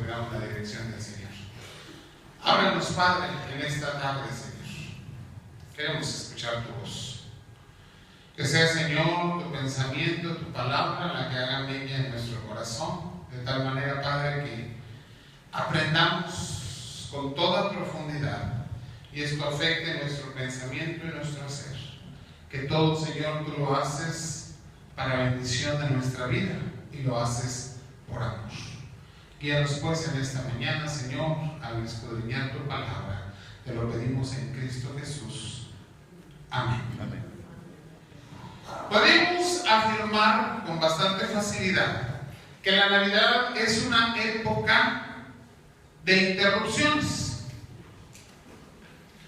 pidamos la dirección del Señor. Ábranos, Padre, en esta tarde, Señor. Queremos escuchar tu voz. Que sea, Señor, tu pensamiento, tu palabra, la que haga meña en nuestro corazón, de tal manera, Padre, que aprendamos con toda profundidad y esto afecte nuestro pensamiento y nuestro ser. Que todo, Señor, tú lo haces para bendición de nuestra vida y lo haces por amor. Guíanos pues en esta mañana, Señor, al escudriñar tu palabra. Te lo pedimos en Cristo Jesús. Amén. Amén. Podemos afirmar con bastante facilidad que la Navidad es una época de interrupciones.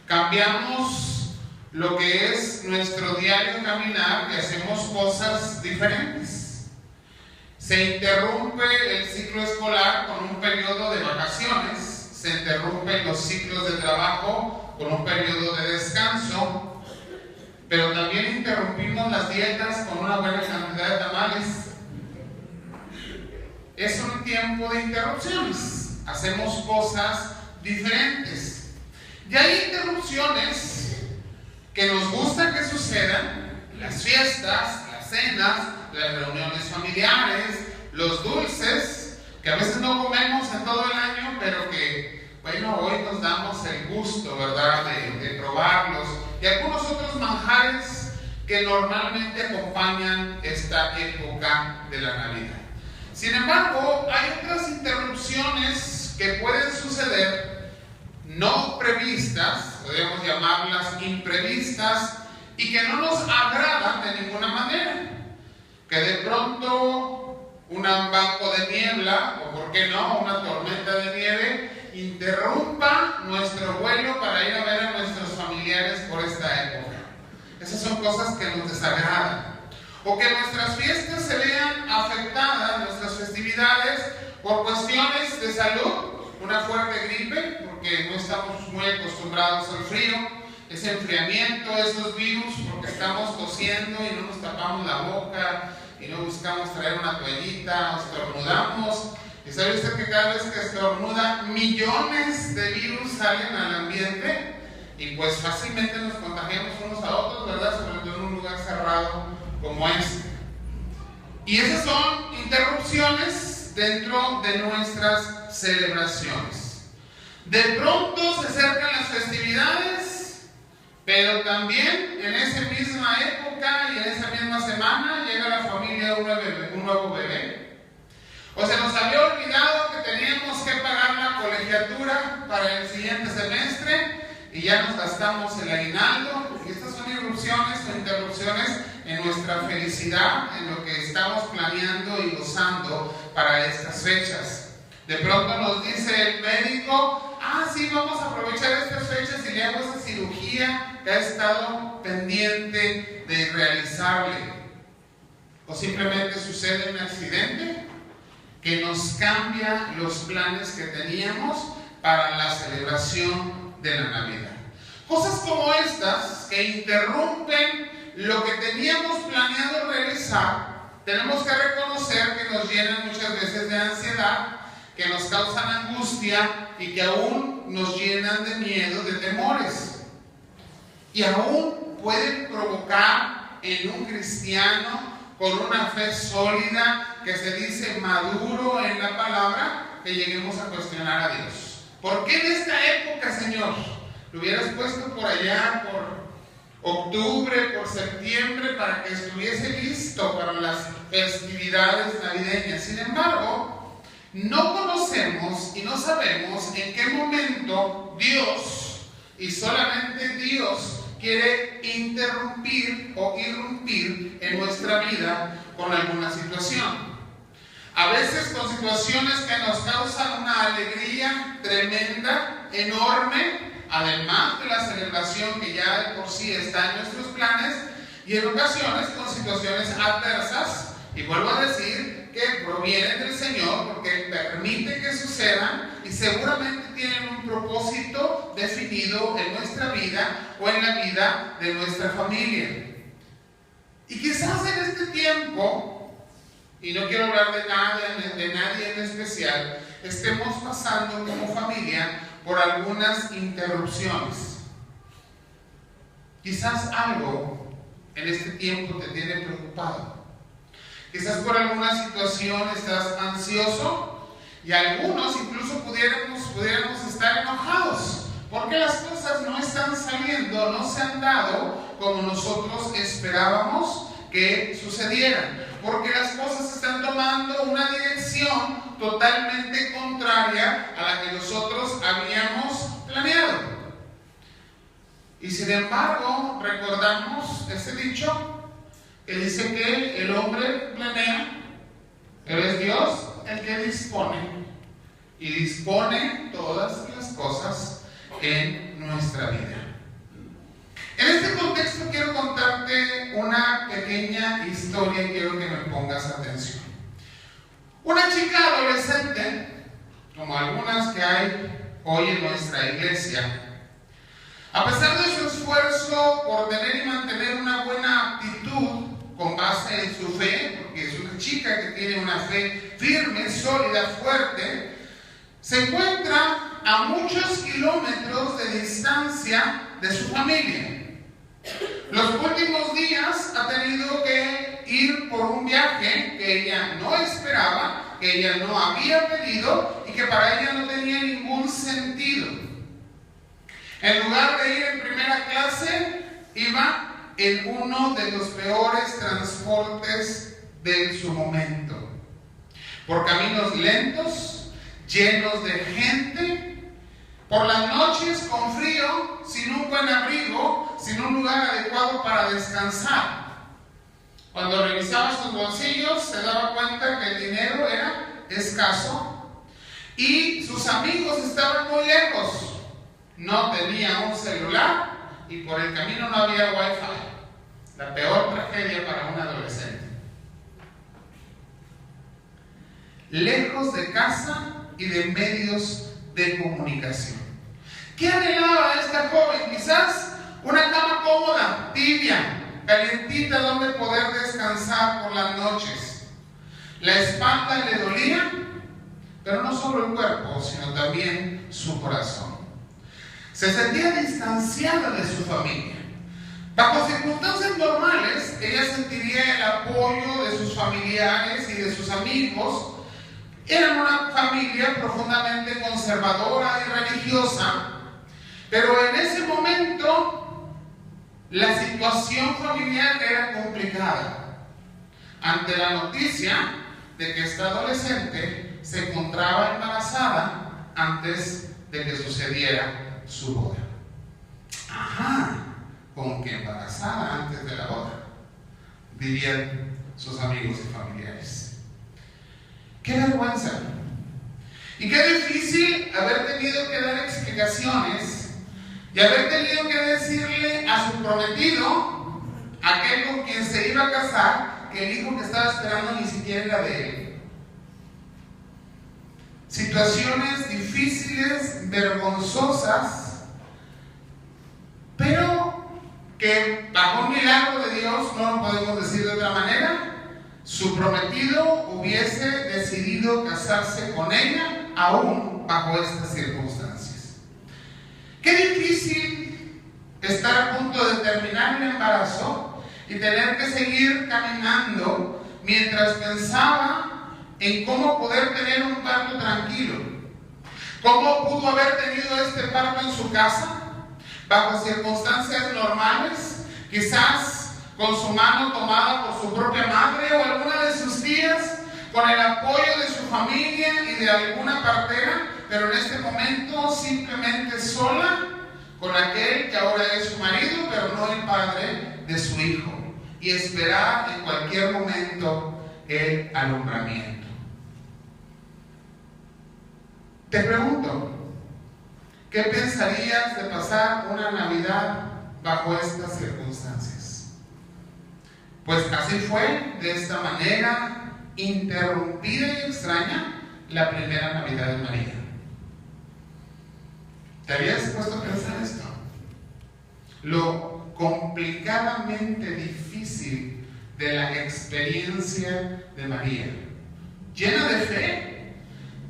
Cambiamos lo que es nuestro diario caminar y hacemos cosas diferentes. Se interrumpe el ciclo escolar con un periodo de vacaciones, se interrumpen los ciclos de trabajo con un periodo de descanso, pero también interrumpimos las dietas con una buena cantidad de tamales. Es un tiempo de interrupciones, hacemos cosas diferentes. Y hay interrupciones que nos gusta que sucedan: las fiestas, las cenas, las reuniones familiares, los dulces, que a veces no comemos en todo el año, pero que, bueno, hoy nos damos el gusto, ¿verdad?, de probarlos, y algunos otros manjares que normalmente acompañan esta época de la Navidad. Sin embargo, hay otras interrupciones que pueden suceder, no previstas, podríamos llamarlas imprevistas, y que no nos agradan de ninguna manera. Que de pronto un banco de niebla, o por qué no, una tormenta de nieve, interrumpa nuestro vuelo para ir a ver a nuestros familiares por esta época. Esas son cosas que nos desagradan. O que nuestras fiestas se vean afectadas, nuestras festividades, por cuestiones de salud, una fuerte gripe, porque no estamos muy acostumbrados al frío, ese enfriamiento, esos virus, porque estamos tosiendo y no nos tapamos la boca y no buscamos traer una toallita, o estornudamos. ¿Y sabe usted que cada vez que estornuda, millones de virus salen al ambiente? Y pues fácilmente nos contagiamos unos a otros, ¿verdad? Sobre todo en un lugar cerrado como este. Y esas son interrupciones dentro de nuestras celebraciones. De pronto se acercan las festividades, pero también en esa misma época y en esa misma semana llega a la familia un nuevo bebé. O se nos había olvidado que teníamos que pagar la colegiatura para el siguiente semestre y ya nos gastamos el aguinaldo. Y estas son irrupciones o interrupciones en nuestra felicidad, en lo que estamos planeando y gozando para estas fechas. De pronto nos dice el médico: sí, vamos a aprovechar estas fechas y le hago esa cirugía que ha estado pendiente de realizarle. O simplemente sucede un accidente que nos cambia los planes que teníamos para la celebración de la Navidad. Cosas como estas que interrumpen lo que teníamos planeado realizar, tenemos que reconocer que nos llenan muchas veces de ansiedad, que nos causan angustia y que aún nos llenan de miedo, de temores. Y aún pueden provocar en un cristiano con una fe sólida, que se dice maduro en la palabra, que lleguemos a cuestionar a Dios. ¿Por qué en esta época, Señor? Lo hubieras puesto por allá, por octubre, por septiembre, para que estuviese listo para las festividades navideñas. Sin embargo, no conocemos y no sabemos en qué momento Dios, y solamente Dios, quiere interrumpir o irrumpir en nuestra vida con alguna situación. A veces con situaciones que nos causan una alegría tremenda, enorme, además de la celebración que ya de por sí está en nuestros planes, y en ocasiones con situaciones adversas, y vuelvo a decir que provienen del Señor porque Él permite que sucedan y seguramente tienen un propósito definido en nuestra vida o en la vida de nuestra familia. Y quizás en este tiempo, y no quiero hablar de nadie en especial, estemos pasando como familia por algunas interrupciones. Quizás algo en este tiempo te tiene preocupado. Quizás por alguna situación estás ansioso y algunos incluso pudiéramos estar enojados porque las cosas no están saliendo, no se han dado como nosotros esperábamos que sucedieran, porque las cosas están tomando una dirección totalmente contraria a la que nosotros habíamos planeado. Y sin embargo, recordamos ese dicho que dice que el hombre planea, pero es Dios el que dispone, y dispone todas las cosas en nuestra vida. En este contexto quiero contarte una pequeña historia y quiero que me pongas atención. Una chica adolescente, como algunas que hay hoy en nuestra iglesia, a pesar de su esfuerzo por tener y mantener una buena actitud con base en su fe, porque es una chica que tiene una fe firme, sólida, fuerte, se encuentra a muchos kilómetros de distancia de su familia. Los últimos días ha tenido que ir por un viaje que ella no esperaba, que ella no había pedido y que para ella no tenía ningún sentido. En lugar de ir en primera clase, iba en uno de los peores transportes de su momento. Por caminos lentos, llenos de gente, por las noches con frío, sin un buen abrigo, sin un lugar adecuado para descansar. Cuando revisaba sus bolsillos, se daba cuenta que el dinero era escaso y sus amigos estaban muy lejos. No tenía un celular y por el camino no había wifi. La peor tragedia para un adolescente. Lejos de casa y de medios de comunicación. ¿Qué anhelaba esta joven? Quizás una cama cómoda, tibia, calientita, donde poder descansar por las noches. La espalda le dolía, pero no solo el cuerpo, sino también su corazón. Se sentía distanciada de su familia. Bajo circunstancias normales, ella sentiría el apoyo de sus familiares y de sus amigos. Eran una familia profundamente conservadora y religiosa, pero en ese momento la situación familiar era complicada. Ante la noticia de que esta adolescente se encontraba embarazada antes de que sucediera su boda. Ajá, ¿con qué embarazada antes de la boda? Dirían sus amigos y familiares. ¡Qué vergüenza! Y qué difícil haber tenido que dar explicaciones y haber tenido que decirle a su prometido, aquel con quien se iba a casar, que el hijo que estaba esperando ni siquiera era de él. Situaciones difíciles, vergonzosas, pero que bajo un milagro de Dios, no lo podemos decir de otra manera, su prometido hubiese decidido casarse con ella aún bajo estas circunstancias. Qué difícil estar a punto de terminar el embarazo y tener que seguir caminando mientras pensaba en cómo poder tener un parto tranquilo. ¿Cómo pudo haber tenido este parto en su casa? Bajo circunstancias normales, quizás con su mano tomada por su propia madre o alguna de sus tías, con el apoyo de su familia y de alguna partera, pero en este momento simplemente sola, con aquel que ahora es su marido, pero no el padre de su hijo, y esperar en cualquier momento el alumbramiento. Te pregunto, ¿qué pensarías de pasar una Navidad bajo estas circunstancias? Pues así fue, de esta manera interrumpida y extraña, la primera Navidad de María. ¿Te habías puesto a pensar esto? Lo complicadamente difícil de la experiencia de María, llena de fe,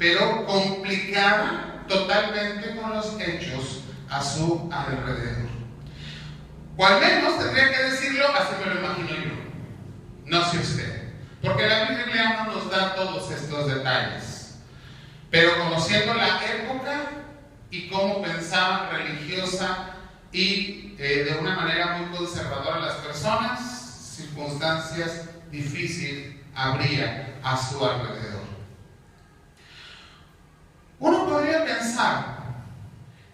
pero complicada totalmente con los hechos a su alrededor. O al menos tendría que decirlo, así me lo imagino yo. No sé usted. Porque la Biblia no nos da todos estos detalles. Pero conociendo la época y cómo pensaban religiosa y de una manera muy conservadora las personas, circunstancias difíciles habría a su alrededor. Uno podría pensar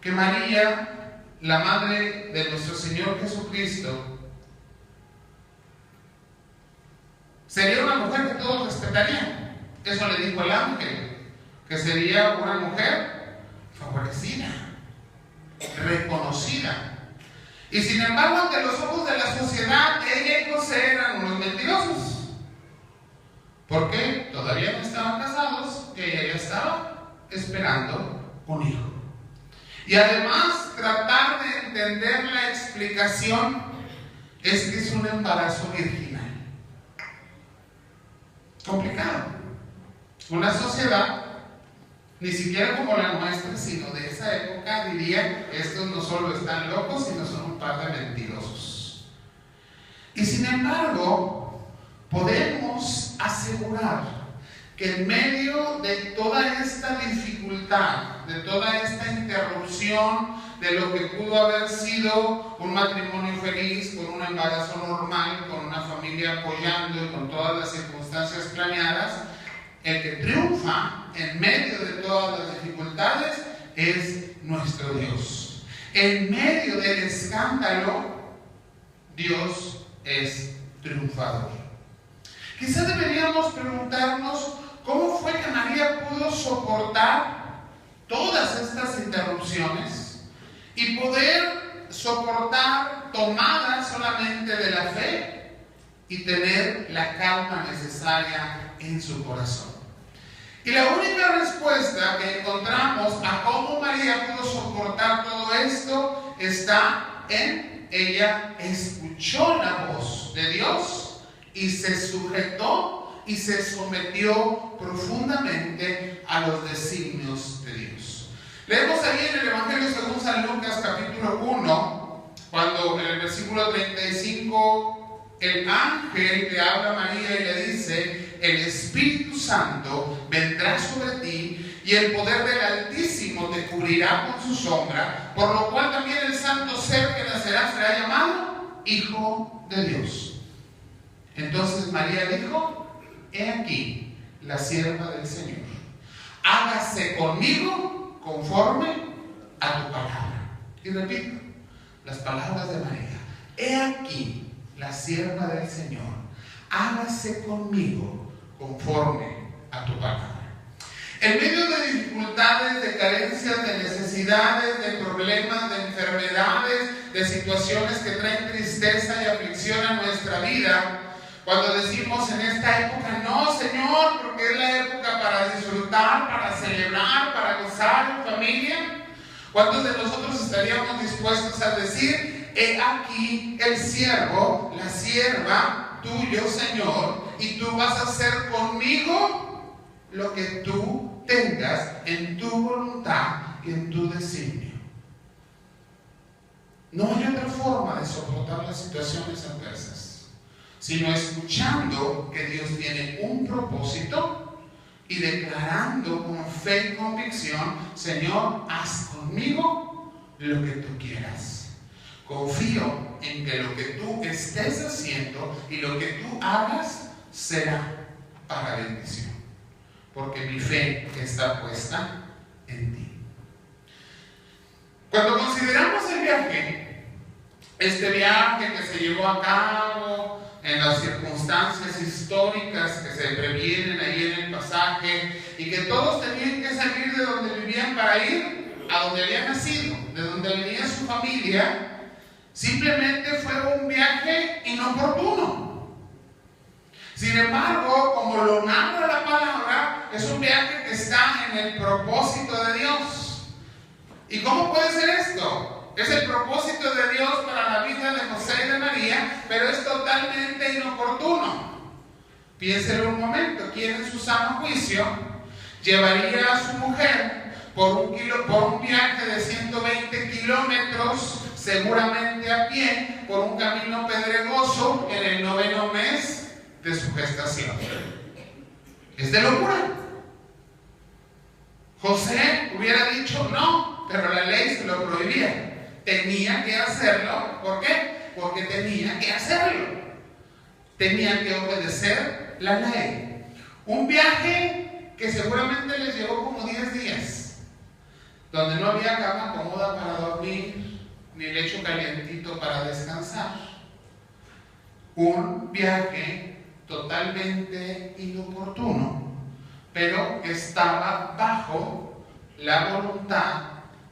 que María, la madre de nuestro Señor Jesucristo, sería una mujer que todos respetarían. Eso le dijo el ángel, que sería una mujer favorecida, reconocida. Y sin embargo, ante los ojos de la sociedad, ella y José eran unos mentirosos. ¿Por qué? Todavía no estaban casados, que ella ya estaba esperando un hijo. Y además, tratar de entender la explicación es que es un embarazo virginal. Complicado. Una sociedad, ni siquiera como la nuestra, sino de esa época, diría: estos no solo están locos, sino son un par de mentirosos. Y sin embargo, podemos asegurar que en medio de toda esta dificultad, de toda esta interrupción de lo que pudo haber sido un matrimonio feliz, con un embarazo normal, con una familia apoyando y con todas las circunstancias planeadas, el que triunfa en medio de todas las dificultades es nuestro Dios. En medio del escándalo, Dios es triunfador. Quizá deberíamos preguntarnos cómo fue que María pudo soportar todas estas interrupciones y poder soportar tomada solamente de la fe y tener la calma necesaria en su corazón. Y la única respuesta que encontramos a cómo María pudo soportar todo esto está en: ella escuchó la voz de Dios y se sujetó y se sometió profundamente a los designios de Dios. Leemos ahí en el Evangelio según San Lucas capítulo 1, cuando en el versículo 35 el ángel le habla a María y le dice: el Espíritu Santo vendrá sobre ti y el poder del Altísimo te cubrirá con su sombra, por lo cual también el santo ser que nacerá será llamado Hijo de Dios. Entonces María dijo: he aquí la sierva del Señor, hágase conmigo conforme a tu palabra. Y repito las palabras de María: he aquí la sierva del Señor, hágase conmigo conforme a tu palabra. En medio de dificultades, de carencias, de necesidades, de problemas, de enfermedades, de situaciones que traen tristeza y aflicción a nuestra vida, cuando decimos en esta época: no, Señor, porque es la época para disfrutar, para celebrar, para gozar en familia, ¿cuántos de nosotros estaríamos dispuestos a decir: he aquí el siervo, la sierva tuyo, Señor, y tú vas a hacer conmigo lo que tú tengas en tu voluntad y en tu designio? No hay otra forma de soportar las situaciones adversas, sino escuchando que Dios tiene un propósito y declarando con fe y convicción: Señor, haz conmigo lo que tú quieras. Confío en que lo que tú estés haciendo y lo que tú hagas será para bendición, porque mi fe está puesta en ti. Cuando consideramos el viaje, este viaje que se llevó a cabo en las circunstancias históricas que se previenen ahí en el pasaje, y que todos tenían que salir de donde vivían para ir a donde habían nacido, de donde venía su familia, simplemente fue un viaje inoportuno. Sin embargo, como lo narra la palabra, es un viaje que está en el propósito de Dios. ¿Y cómo puede ser esto? Es el propósito de Dios para la vida de José y de María, pero es totalmente inoportuno. Piénselo un momento: ¿quién en su sano juicio llevaría a su mujer por un viaje de 120 kilómetros, seguramente a pie, por un camino pedregoso en el 9º mes de su gestación. Es de locura. José hubiera dicho no, pero la ley se lo prohibía. Tenía que hacerlo. ¿Por qué? Porque tenía que hacerlo. Tenía que obedecer la ley. Un viaje que seguramente les llevó como 10 días, donde no había cama cómoda para dormir, ni lecho calientito para descansar. Un viaje totalmente inoportuno, pero que estaba bajo la voluntad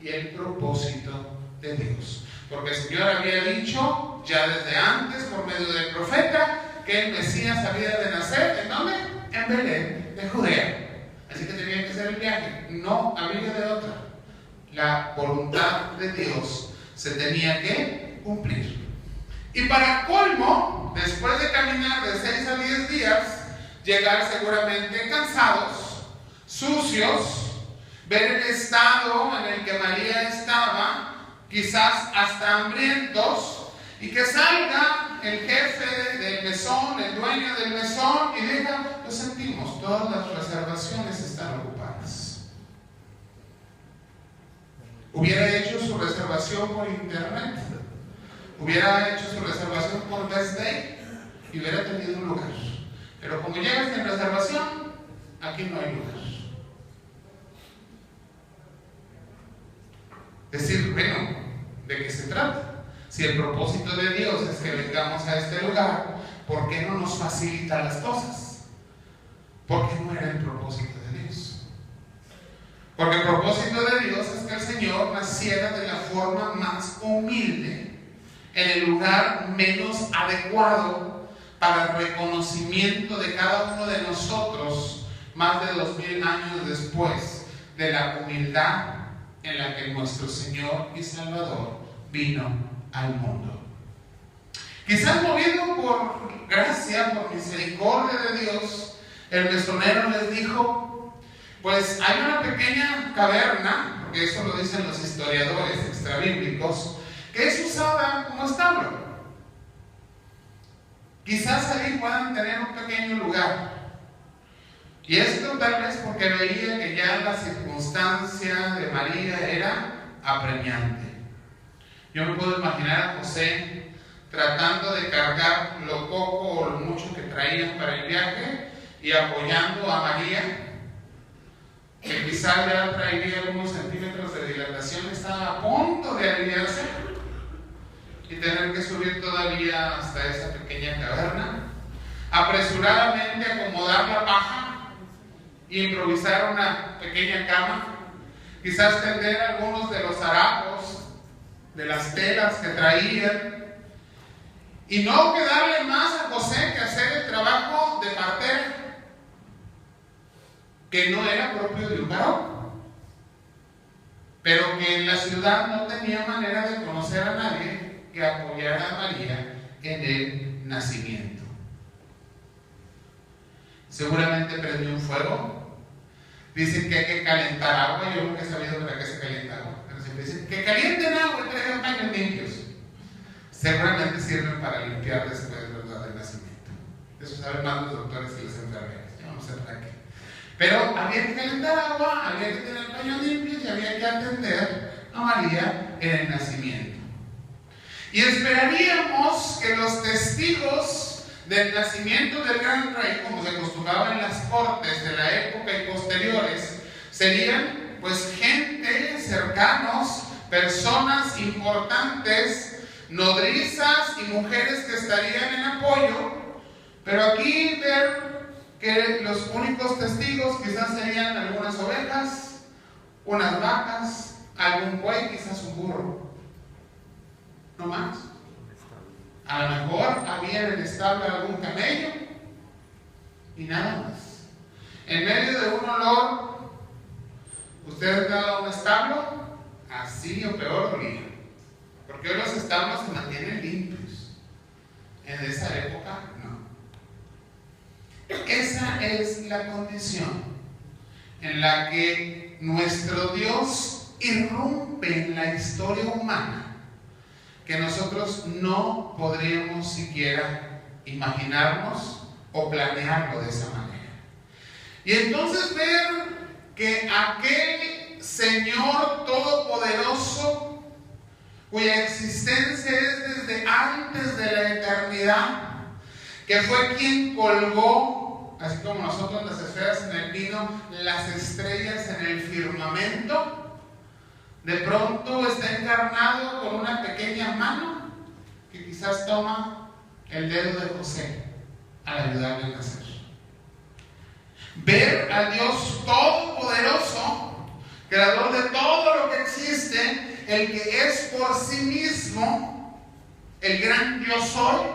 y el propósito de Dios. Porque el Señor había dicho ya desde antes, por medio del profeta, que el Mesías había de nacer, ¿en dónde? En Belén, de Judea. Así que tenía que hacer el viaje, no había de otra. La voluntad de Dios se tenía que cumplir. Y para colmo, después de caminar de 6 a 10 días, llegar seguramente cansados, sucios, ver el estado en el que María estaba, quizás hasta hambrientos, y que salga el jefe del mesón, el dueño del mesón, y diga: lo sentimos, todas las reservaciones están ocupadas. Hubiera hecho su reservación por internet, hubiera hecho su reservación por Best Day y hubiera tenido un lugar. Pero como llegas sin reservación, aquí no hay lugar. Decir, bueno, ¿de qué se trata? Si el propósito de Dios es que vengamos a este lugar, ¿por qué no nos facilita las cosas? ¿Por qué no era el propósito de Dios? Porque el propósito de Dios es que el Señor naciera de la forma más humilde, en el lugar menos adecuado para el reconocimiento de cada uno de nosotros, más de 2000 años después de la humildad en la que nuestro Señor y Salvador vino al mundo. Quizás movido por gracia, por misericordia de Dios, el mesonero les dijo: pues hay una pequeña caverna, porque eso lo dicen los historiadores extrabíblicos, que es usada como establo. Quizás ahí puedan tener un pequeño lugar. Y esto tal vez porque veía que ya la circunstancia de María era apremiante. Yo me puedo imaginar a José tratando de cargar lo poco o lo mucho que traían para el viaje y apoyando a María, que quizás ya traería algunos centímetros de dilatación, estaba a punto de aliviarse y tener que subir todavía hasta esa pequeña caverna, apresuradamente acomodar la paja e improvisar una pequeña cama, quizás tender algunos de los harapos de las telas que traían, y no quedarle más a José que hacer el trabajo de partero, que no era propio de un varón, pero que en la ciudad no tenía manera de conocer a nadie que apoyara a María en el nacimiento. Seguramente prendió un fuego. Dicen que hay que calentar agua. Yo nunca he sabido para qué se calienta agua, pero siempre dicen que calienten agua y traigan paños limpios. Seguramente sirven para limpiar después, ¿verdad?, del nacimiento. Eso saben más los doctores y las enfermeras. Yo no sé para qué. Pero había que calentar agua, había que tener paños limpios y había que atender a María en el nacimiento. Y esperaríamos que los testigos del nacimiento del gran rey, como se acostumbraba en las cortes de la época y posteriores, serían pues gente, cercanos, personas importantes, nodrizas y mujeres que estarían en apoyo. Pero aquí ver que los únicos testigos quizás serían algunas ovejas, unas vacas, algún buey, quizás un burro, no más. A lo mejor había en el establo algún camello y nada más. En medio de un olor, ¿usted ha dado un establo? Así o peor olía. Porque hoy los establos se mantienen limpios. En esa época, no. Esa es la condición en la que nuestro Dios irrumpe en la historia humana que nosotros no podríamos siquiera imaginarnos o planearlo de esa manera. Y entonces ver que aquel Señor todopoderoso, cuya existencia es desde antes de la eternidad, que fue quien colgó, así como nosotros las esferas en el vino, las estrellas en el firmamento, de pronto está encarnado con una pequeña mano que quizás toma el dedo de José al ayudarle a nacer. Ver al Dios todopoderoso, creador de todo lo que existe, el que es por sí mismo el gran yo soy,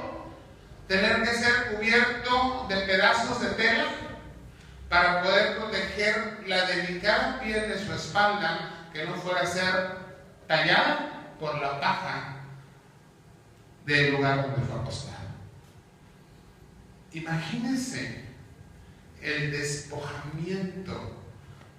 tener que ser cubierto de pedazos de tela para poder proteger la delicada piel de su espalda, que no fuera a ser tallada por la paja del lugar donde fue acostado. Imagínense el despojamiento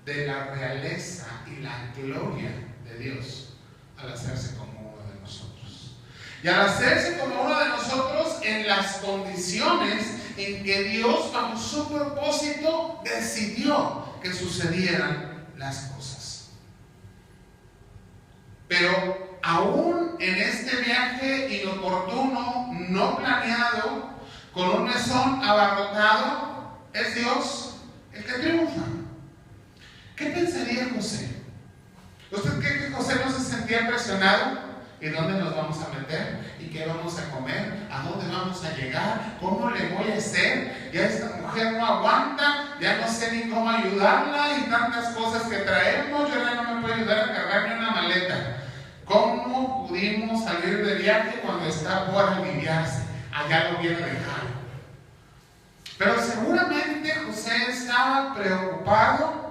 de la realeza y la gloria de Dios al hacerse como uno de nosotros. Y al hacerse como uno de nosotros en las condiciones en que Dios, bajo su propósito, decidió que sucedieran las cosas. Pero aún en este viaje inoportuno, no planeado, con un mesón abarrotado, es Dios el que triunfa. ¿Qué pensaría José? ¿Usted cree que José no se sentía presionado? ¿Y dónde nos vamos a meter? ¿Y qué vamos a comer? ¿A dónde vamos a llegar? ¿Cómo le voy a hacer? Ya esta mujer no aguanta, ya no sé ni cómo ayudarla y tantas cosas que traemos, yo ya no me puedo ayudar a cargar ni una maleta. ¿Cómo pudimos salir de viaje cuando está por aliviarse? Allá lo viene dejado. Pero seguramente José estaba preocupado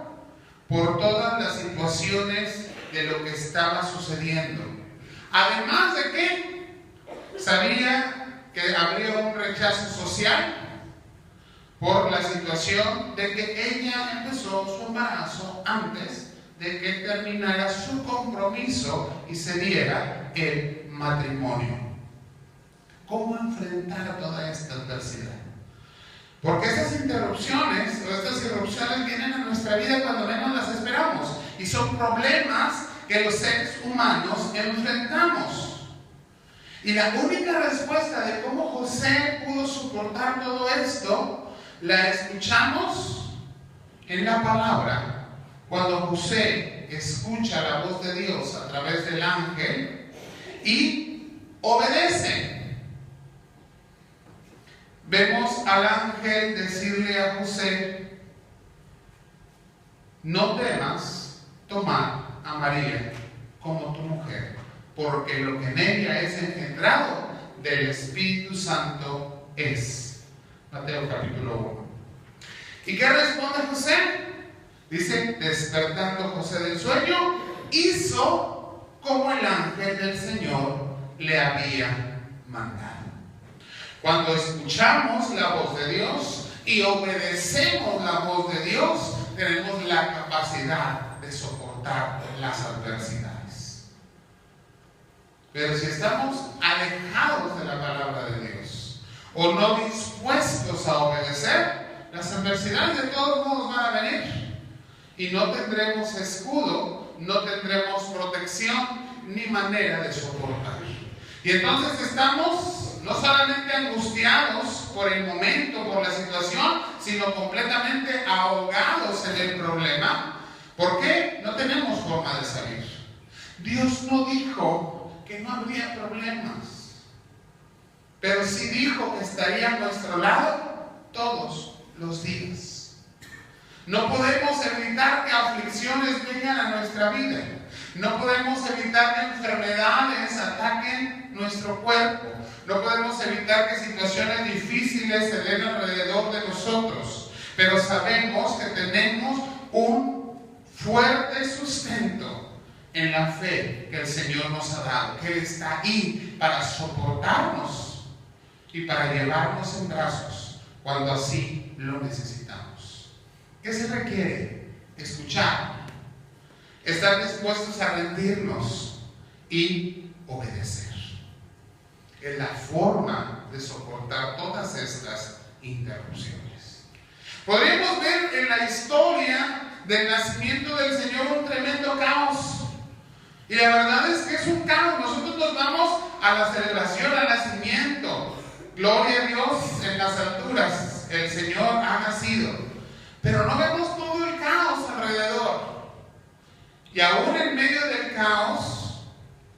por todas las situaciones de lo que estaba sucediendo. Además de que sabía que habría un rechazo social por la situación de que ella empezó su embarazo antes de que terminara su compromiso y se diera el matrimonio. ¿Cómo enfrentar toda esta adversidad? Porque estas interrupciones o estas irrupciones vienen a nuestra vida cuando menos las esperamos y son problemas que los seres humanos enfrentamos. Y la única respuesta de cómo José pudo soportar todo esto la escuchamos en la palabra. Cuando José escucha la voz de Dios a través del ángel y obedece. Vemos al ángel decirle a José: no temas tomar a María como tu mujer, porque lo que en ella es engendrado del Espíritu Santo es. Mateo capítulo 1. ¿Y qué responde José? Dice: despertando José del sueño, hizo como el ángel del Señor le había mandado. Cuando escuchamos la voz de Dios y obedecemos la voz de Dios, tenemos la capacidad de soportar las adversidades. Pero si estamos alejados de la palabra de Dios o no dispuestos a obedecer, las adversidades de todos modos van a venir y no tendremos escudo, no tendremos protección ni manera de soportar. Y entonces estamos no solamente angustiados por el momento, por la situación, sino completamente ahogados en el problema. ¿Por qué? No tenemos forma de salir. Dios no dijo que no habría problemas, pero sí dijo que estaría a nuestro lado todos los días. No podemos evitar que aflicciones vengan a nuestra vida. No podemos evitar que enfermedades ataquen nuestro cuerpo. No podemos evitar que situaciones difíciles se den alrededor de nosotros. Pero sabemos que tenemos un fuerte sustento en la fe que el Señor nos ha dado. Que Él está ahí para soportarnos y para llevarnos en brazos cuando así lo necesitamos. ¿Qué se requiere? escuchar, estar dispuestos a rendirnos y obedecer. Es la forma de soportar todas estas interrupciones. Podríamos ver en la historia del nacimiento del Señor un tremendo caos. Y la verdad es que es un caos. Nosotros nos vamos a la celebración, al nacimiento. Gloria a Dios en las alturas. El Señor ha nacido. Pero no vemos todo el caos alrededor. Y aún en medio del caos,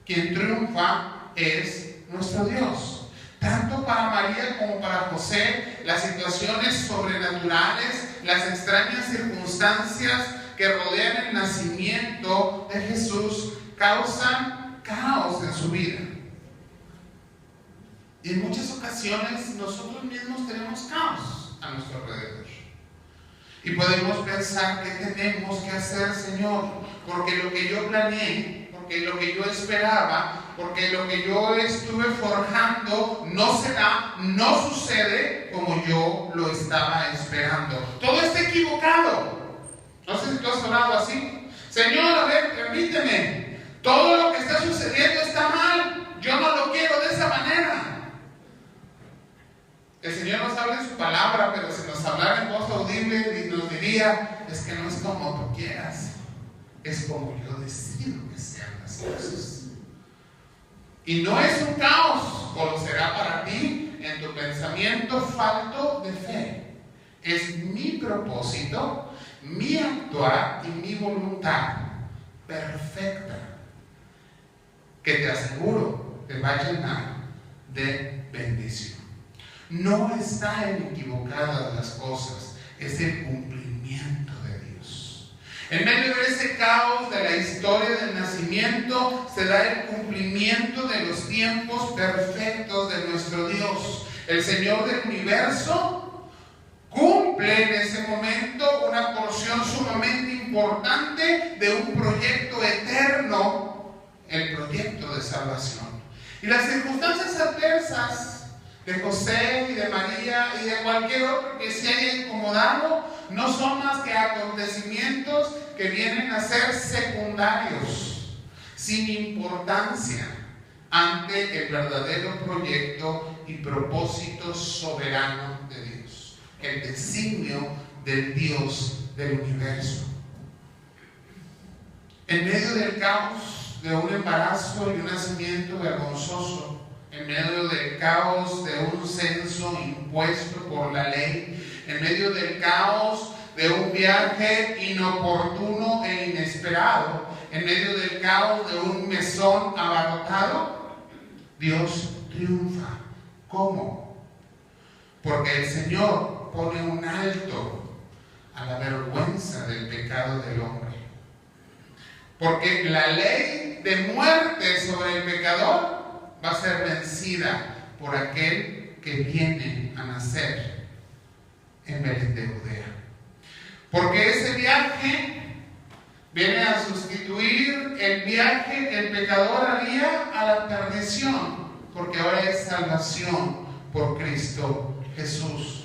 quien triunfa es nuestro Dios. Tanto para María como para José, las situaciones sobrenaturales, las extrañas circunstancias que rodean el nacimiento de Jesús causan caos en su vida. Y en muchas ocasiones nosotros mismos tenemos caos a nuestro alrededor. Y podemos pensar, ¿qué tenemos que hacer, Señor? Porque lo que yo planeé, porque lo que yo esperaba, porque lo que yo estuve forjando no se da, no sucede como yo lo estaba esperando. Todo está equivocado. No sé si tú has orado así. Señor, a ver, permíteme. Todo lo que está sucediendo está mal. Yo no lo quiero de esa manera. El Señor nos habla en su palabra, pero si nos hablara en voz audible nos diría, es que no es como tú quieras, es como yo decido que sean las cosas. Y no es un caos, o lo será para ti en tu pensamiento falto de fe. Es mi propósito, mi actuar y mi voluntad perfecta, que te aseguro te va a llenar de bendición. No está en equivocadas las cosas, es el cumplimiento de Dios. En medio de ese caos de la historia del nacimiento se da el cumplimiento de los tiempos perfectos de nuestro Dios. El Señor del universo cumple en ese momento una porción sumamente importante de un proyecto eterno, el proyecto de salvación. Y las circunstancias adversas de José y de María y de cualquier otro que se haya incomodado no son más que acontecimientos que vienen a ser secundarios, sin importancia ante el verdadero proyecto y propósito soberano de Dios, el designio del Dios del universo. En medio del caos de un embarazo y un nacimiento vergonzoso, en medio del caos de un censo impuesto por la ley, en medio del caos de un viaje inoportuno e inesperado, en medio del caos de un mesón abarrotado, Dios triunfa. ¿Cómo? Porque el Señor pone un alto a la vergüenza del pecado del hombre. Porque la ley de muerte sobre el pecador va a ser vencida por aquel que viene a nacer en Belén de Judea. Porque ese viaje viene a sustituir el viaje que el pecador haría a la perdición, porque ahora es salvación por Cristo Jesús.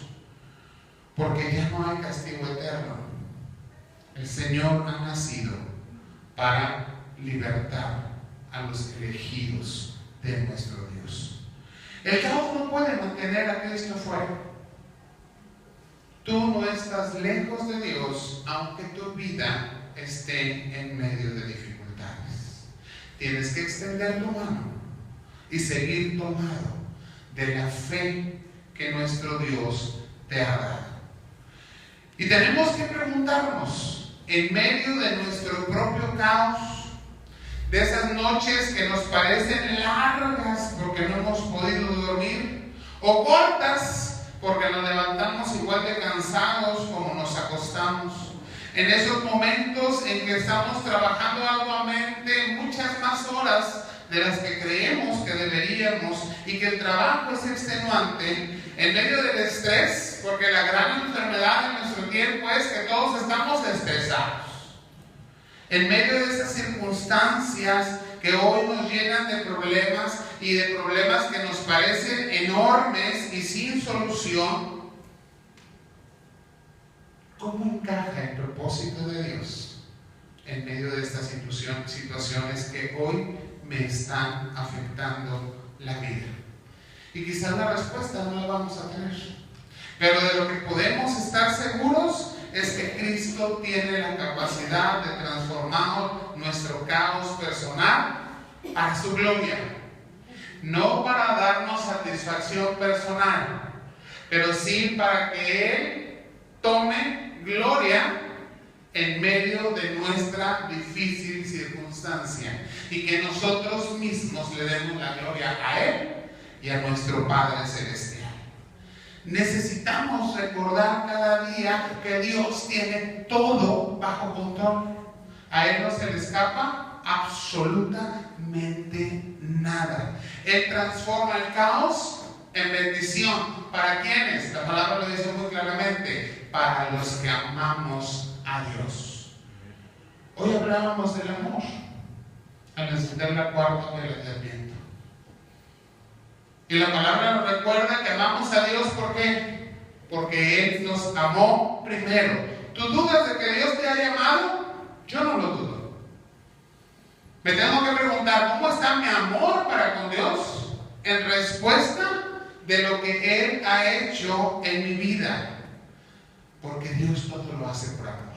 Porque ya no hay castigo eterno. El Señor ha nacido para libertar a los elegidos de nuestro Dios. El caos no puede mantener a Cristo fuera. Tú no estás lejos de Dios, aunque tu vida esté en medio de dificultades. Tienes que extender tu mano y seguir tomado de la fe que nuestro Dios te ha dado. Y tenemos que preguntarnos, en medio de nuestro propio caos, de esas noches que nos parecen largas porque no hemos podido dormir, o cortas porque nos levantamos igual de cansados como nos acostamos, en esos momentos en que estamos trabajando arduamente muchas más horas de las que creemos que deberíamos y que el trabajo es extenuante, en medio del estrés, porque la gran enfermedad de nuestro tiempo es que todos estamos estresados. En medio de esas circunstancias que hoy nos llenan de problemas y de problemas que nos parecen enormes y sin solución, ¿cómo encaja el propósito de Dios en medio de estas situaciones que hoy me están afectando la vida? Y quizás la respuesta no la vamos a tener, pero de lo que podemos estar seguros es que Cristo tiene la capacidad de transformar nuestro caos personal para su gloria, no para darnos satisfacción personal, pero sí para que Él tome gloria en medio de nuestra difícil circunstancia y que nosotros mismos le demos la gloria a Él y a nuestro Padre Celestial. Necesitamos recordar cada día que Dios tiene todo bajo control. A Él no se le escapa absolutamente nada. Él transforma el caos en bendición. ¿Para quiénes? La palabra lo dice muy claramente: para los que amamos a Dios. Hoy hablábamos del amor al encender la cuarta vela del Adviento. Y la palabra nos recuerda que amamos a Dios. ¿Por qué? Porque Él nos amó primero. ¿Tú dudas de que Dios te haya amado? Yo no lo dudo. Me tengo que preguntar, ¿cómo está mi amor para con Dios? En respuesta de lo que Él ha hecho en mi vida. Porque Dios todo lo hace por amor.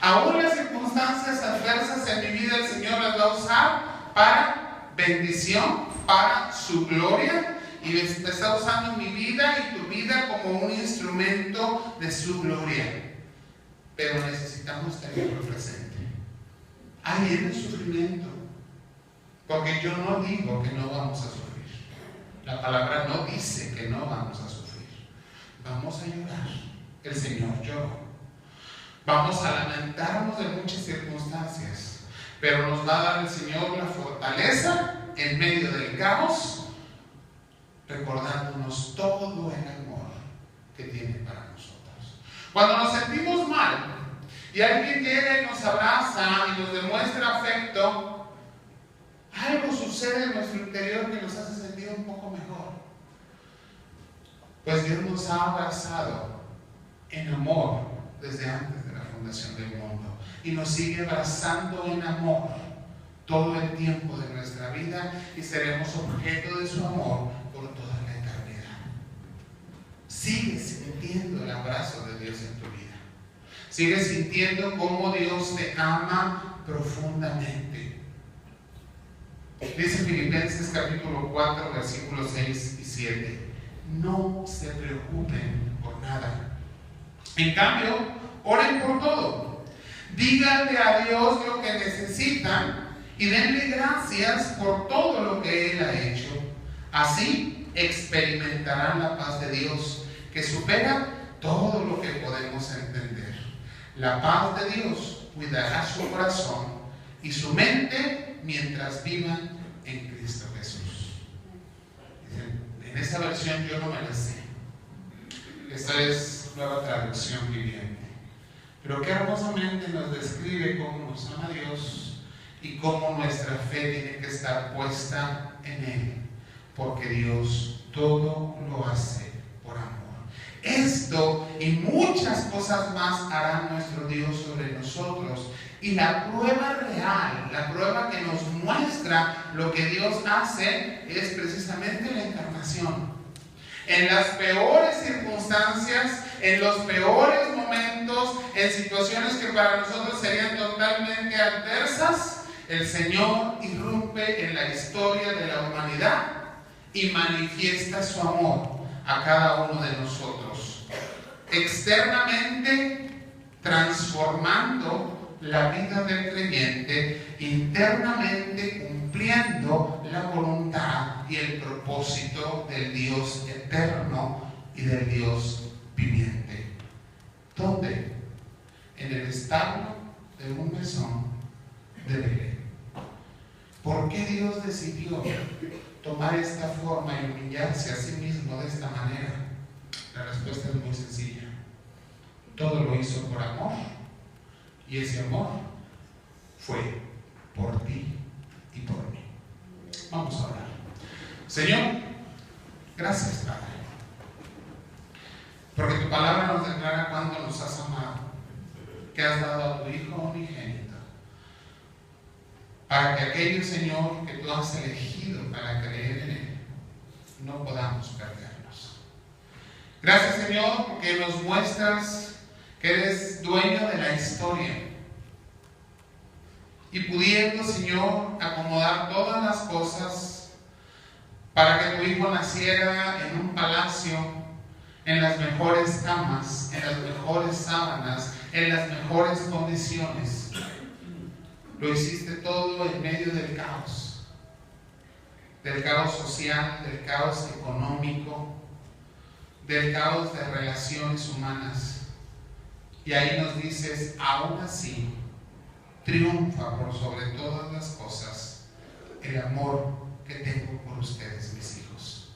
Aún las circunstancias adversas en mi vida, el Señor las va a usar para bendición, para su gloria, y me está usando mi vida y tu vida como un instrumento de su gloria. Pero necesitamos tenerlo presente. Ahí viene el sufrimiento, porque yo no digo que no vamos a sufrir. La palabra no dice que no vamos a sufrir. Vamos a llorar. El Señor lloró. Vamos a lamentarnos de muchas circunstancias, pero nos va a dar el Señor la fortaleza en medio del caos, recordándonos todo el amor que tiene para nosotros. Cuando nos sentimos mal y alguien llega y nos abraza y nos demuestra afecto, algo sucede en nuestro interior que nos hace sentir un poco mejor. Pues Dios nos ha abrazado en amor desde antes de la fundación del mundo y nos sigue abrazando en amor todo el tiempo de nuestra vida, y seremos objeto de su amor por toda la eternidad. Sigue sintiendo el abrazo de Dios en tu vida. Sigue sintiendo cómo Dios te ama profundamente. Dice Filipenses capítulo 4, versículos 6 y 7. No se preocupen por nada. En cambio, oren por todo. Díganle a Dios lo que necesitan y denle gracias por todo lo que Él ha hecho. Así experimentarán la paz de Dios, que supera todo lo que podemos entender. La paz de Dios cuidará su corazón y su mente mientras vivan en Cristo Jesús. En esta versión yo no me la sé. Esta es Nueva Traducción Viviente. Pero qué hermosamente nos describe cómo nos ama Dios y cómo nuestra fe tiene que estar puesta en Él, porque Dios todo lo hace por amor. Esto y muchas cosas más hará nuestro Dios sobre nosotros. Y la prueba real, la prueba que nos muestra lo que Dios hace, es precisamente la encarnación. En las peores circunstancias, en los peores momentos, en situaciones que para nosotros serían totalmente adversas, el Señor irrumpe en la historia de la humanidad y manifiesta su amor a cada uno de nosotros, externamente transformando la vida del creyente, internamente cumpliendo la voluntad y el propósito del Dios eterno y del Dios viviente. ¿Dónde? En el establo de un mesón de Belén. ¿Por qué Dios decidió tomar esta forma y humillarse a sí mismo de esta manera? La respuesta es muy sencilla. Todo lo hizo por amor, y ese amor fue por ti y por mí. Vamos a orar. Señor, gracias, Padre, porque tu palabra nos declara cuánto nos has amado, que has dado a tu Hijo unigénito, para que aquellos, Señor, que tú has elegido para creer en Él, no podamos perdernos. Gracias, Señor, porque nos muestras que eres dueño de la historia y pudiendo, Señor, acomodar todas las cosas para que tu Hijo naciera en un palacio, en las mejores camas, en las mejores sábanas, en las mejores condiciones. Lo hiciste todo en medio del caos social, del caos económico, del caos de relaciones humanas. Y ahí nos dices, aún así, triunfa por sobre todas las cosas el amor que tengo por ustedes, mis hijos.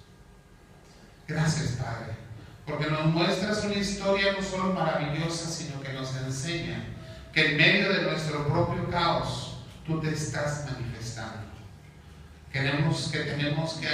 Gracias, Padre, porque nos muestras una historia no solo maravillosa, sino que nos enseña que en medio de nuestro propio caos, tú te estás manifestando. Tenemos que